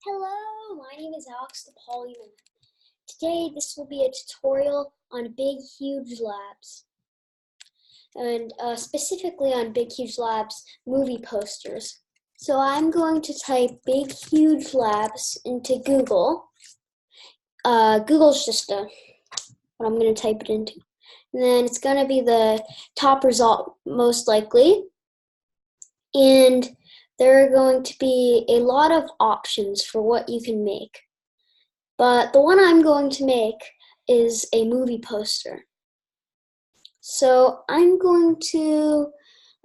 Hello, my name is Alex the Polymath. Today this will be a tutorial on Big Huge Labs, and specifically on Big Huge Labs movie posters. So I'm going to type Big Huge Labs into Google. Google's just what I'm going to type it into. And then it's going to be the top result most likely. And there are going to be a lot of options for what you can make. But the one I'm going to make is a movie poster. So I'm going to,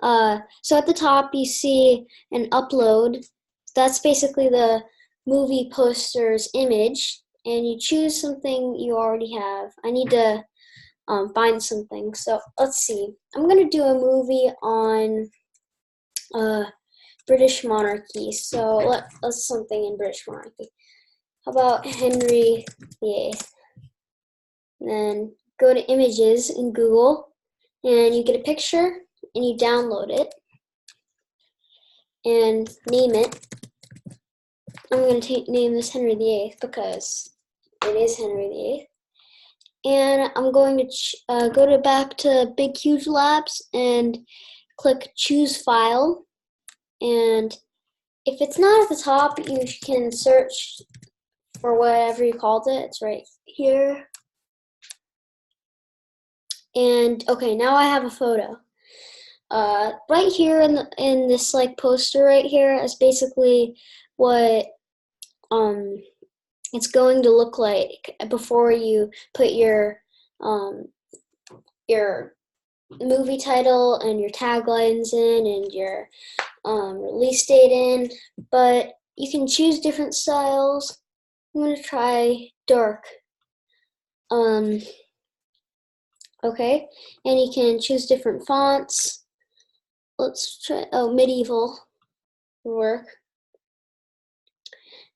so at the top you see an upload. That's basically the movie poster's image. And you choose something you already have. I need to find something. So let's see. I'm going to do a movie on British monarchy. So let's something in British monarchy. How about Henry VIII? Then go to images in Google and you get a picture and you download it and name it. I'm going to name this Henry VIII because it is Henry VIII. And I'm going to go back to Big Huge Labs and click Choose File. And if it's not at the top, you can search for whatever you called it. It's right here. And okay, now I have a photo. Right here in this poster right here is basically what it's going to look like before you put your movie title and your taglines in and your release date in, but you can choose different styles. I'm going to try dark. Okay, and you can choose different fonts. Let's try, medieval will work.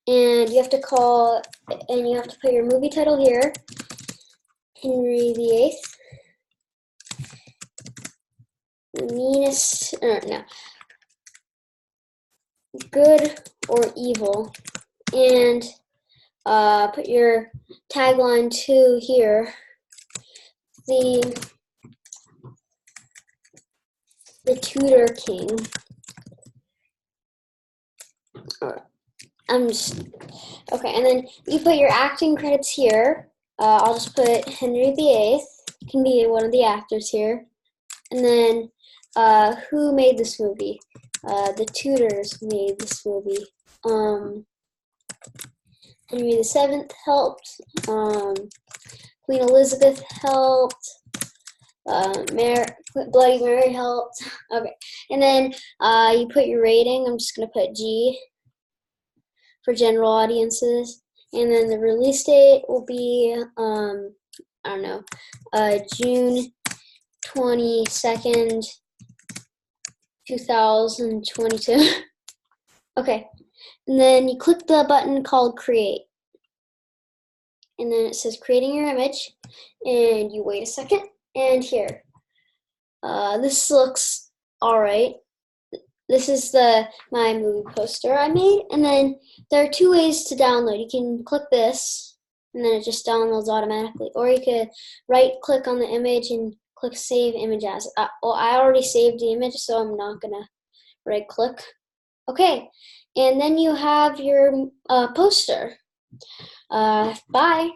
And you have to put your movie title here, Henry VIII. Meanest, no. Good or evil. And put your tagline to here. The Tudor King. Okay, and then you put your acting credits here. I'll just put Henry VIII. Can be one of the actors here. And then who made this movie? The Tudors made this movie. Henry VII helped. Queen Elizabeth helped. Bloody Mary helped. Okay, and then you put your rating. I'm just gonna put G for general audiences, and then the release date will be I don't know, June 22nd, 2022. Okay, and then you click the button called Create. And then it says creating your image, and you wait a second, and here. This looks alright. This is my movie poster I made, and then there are two ways to download. You can click this, and then it just downloads automatically, or you could right-click on the image and click Save Image As. Well, I already saved the image, so I'm not gonna right-click. Okay, and then you have your poster. Bye.